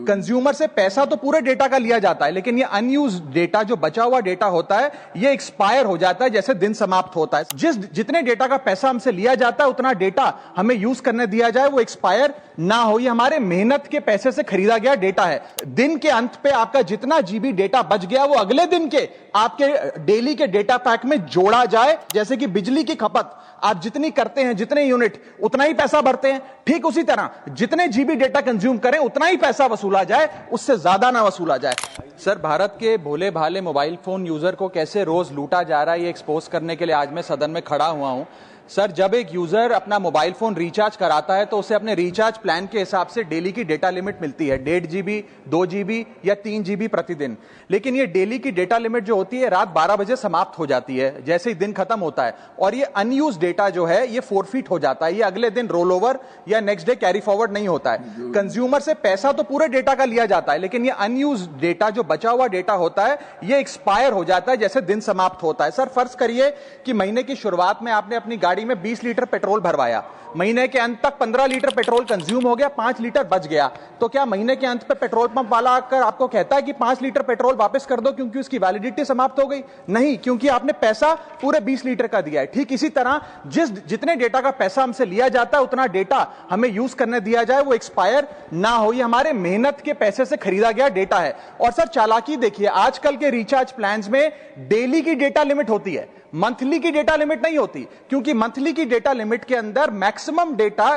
Consumer से पैसा तो पूरे डेटा का लिया जाता है, लेकिन ये अनयूज डेटा, जो बचा हुआ डेटा होता है, ये एक्सपायर हो जाता है जैसे दिन समाप्त होता है। जितने डेटा का पैसा हमसे लिया जाता है, उतना डेटा हमें यूज करने दिया जाए, वो एक्सपायर ना हो। ये हमारे मेहनत के पैसे से खरीदा गया डेटा है। दिन के अंत पे आपका जितना जीबी डेटा बच गया, वो अगले दिन के आपके डेली के डेटा पैक में जोड़ा जाए। जैसे कि बिजली की खपत आप जितनी करते हैं, जितने यूनिट, उतना ही पैसा भरते हैं। ठीक उसी तरह जितने जीबी डेटा कंज्यूम करें, उतना ही पैसा वसूला जाए, उससे ज्यादा ना वसूला जाए। सर, भारत के भोले भाले मोबाइल फोन यूजर को कैसे रोज लूटा जा रहा है, ये एक्सपोज करने के लिए आज मैं सदन में खड़ा हुआ हूं। सर, जब एक यूजर अपना मोबाइल फोन रिचार्ज कराता है, तो उसे अपने रिचार्ज प्लान के हिसाब से डेली की डेटा लिमिट मिलती है, 1.5 जीबी, 2 जीबी या 3 जीबी प्रतिदिन। लेकिन ये डेली की डेटा लिमिट जो होती है, रात 12 बजे समाप्त हो जाती है, जैसे ही दिन खत्म होता है। और ये अनयूज डेटा जो है, ये फोरफीट हो जाता है, ये अगले दिन रोल ओवर या नेक्स्ट डे कैरी फॉरवर्ड नहीं होता है। कंज्यूमर से पैसा तो पूरे डेटा का लिया जाता है, लेकिन ये अनयूज डेटा, जो बचा हुआ डेटा होता है, ये एक्सपायर हो जाता है जैसे दिन समाप्त होता है। सर, फर्ज करिए कि महीने की शुरुआत में आपने अपनी गाड़ी में 20 लीटर पेट्रोल भरवाया, महीने के अंत तक 15 लीटर पेट्रोल कंज्यूम हो गया, 5 लीटर बच गया। तो क्या महीने के अंत पे पेट्रोल पंप वाला आकर आपको कहता है कि 5 लीटर पेट्रोल वापस कर दो क्योंकि उसकी वैलिडिटी समाप्त हो गई? नहीं, क्योंकि आपने पैसा पूरे 20 लीटर का दिया है। ठीक इसी तरह जितने डेटा का पैसा हमसे लिया जाता है, उतना डेटा हमें यूज करने दिया जाए, वो एक्सपायर ना हो। ये हमारे मेहनत के पैसे से खरीदा गया डेटा है। और सर, चालाकी देखिए, आजकल के रिचार्ज प्लान्स में डेली की डेटा लिमिट होती है, मंथली की डेटा लिमिट नहीं होती, क्योंकि मंथली की डेटा लिमिट के अंदर मैक्सिमम डेटा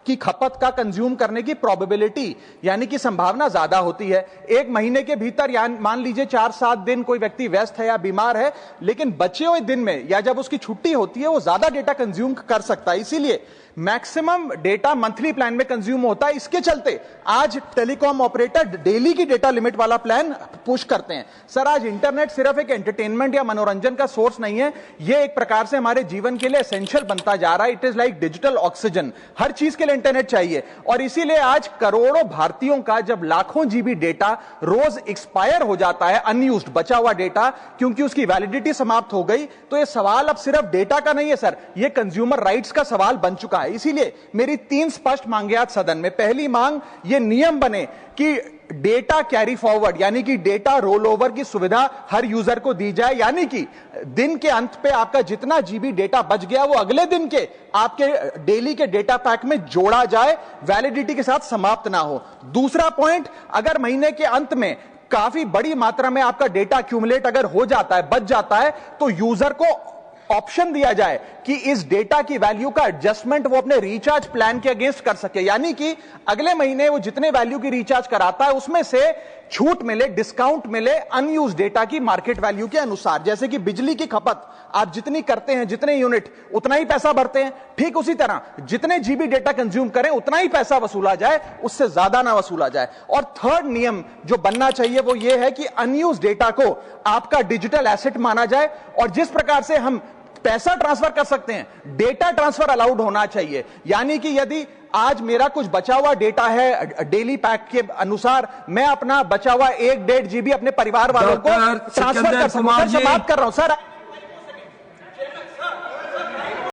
की खपत का कंज्यूम करने की प्रोबेबिलिटी, यानी कि संभावना ज्यादा होती है। एक महीने के भीतर, या मान लीजिए 4-7 दिन कोई व्यक्ति व्यस्त है या बीमार है, लेकिन बचे हुए दिन में या जब उसकी छुट्टी होती है, वो ज्यादा डेटा कंज्यूम कर सकता है। इसीलिए मैक्सिमम डेटा मंथली प्लान में कंज्यूम होता है। इसके चलते आज टेलीकॉम ऑपरेटर डेली की डेटा लिमिट वाला प्लान पुश करते हैं। सर, आज इंटरनेट सिर्फ एक एंटरटेनमेंट या मनोरंजन का सोर्स नहीं है, यह एक प्रकार से हमारे जीवन के लिए एसेंशियल बनता जा रहा है। It is like digital oxygen. हर चीज के लिए इंटरनेट चाहिए, और इसीलिए आज करोड़ों भारतीयों का जब लाखों जीबी डेटा रोज एक्सपायर हो जाता है, अनयूज्ड बचा हुआ डेटा, क्योंकि उसकी वैलिडिटी समाप्त हो गई, तो यह सवाल अब सिर्फ डेटा का नहीं है सर, यह कंज्यूमर राइट्स का सवाल बन चुका है। इसीलिए मेरी 3 स्पष्ट मांगे आज सदन में। पहली मांग, यह नियम बने कि डेटा कैरी फॉरवर्ड, यानी कि डेटा रोल ओवर की सुविधा हर यूजर को दी जाए, यानी कि दिन के अंत पे आपका जितना जीबी डेटा बच गया, वो अगले दिन के आपके डेली के डेटा पैक में जोड़ा जाए, वैलिडिटी के साथ समाप्त ना हो। दूसरा पॉइंट, अगर महीने के अंत में काफी बड़ी मात्रा में आपका डेटा एक्यूमुलेट अगर हो जाता है, बच जाता है, तो यूजर को ऑप्शन दिया जाए कि इस डेटा की वैल्यू का एडजस्टमेंट वो अपने रिचार्ज प्लान के अगेंस्ट कर सके, यानी कि अगले महीने वो जितने वैल्यू की रिचार्ज कराता है, उसमें से छूट मिले, डिस्काउंट मिले अनयूज डेटा की मार्केट वैल्यू के अनुसार। जैसे कि बिजली की खपत आप जितनी करते हैं, जितने यूनिट, उतना ही पैसा भरते हैं। ठीक उसी तरह जितने जीबी डेटा कंज्यूम करें, उतना ही पैसा वसूला जाए, उससे ज्यादा ना वसूला जाए। और थर्ड नियम जो बनना चाहिए, वो ये है कि अनयूज डेटा को आपका डिजिटल एसेट माना जाए, और जिस प्रकार से हम पैसा ट्रांसफर कर सकते हैं, डेटा ट्रांसफर अलाउड होना चाहिए। यानी कि यदि आज मेरा कुछ बचा हुआ डेटा है डेली पैक के अनुसार, मैं अपना बचा हुआ 1-1.5 जीबी अपने परिवार वालों को ट्रांसफर कर सकता हूं। बात कर रहा हूं सर।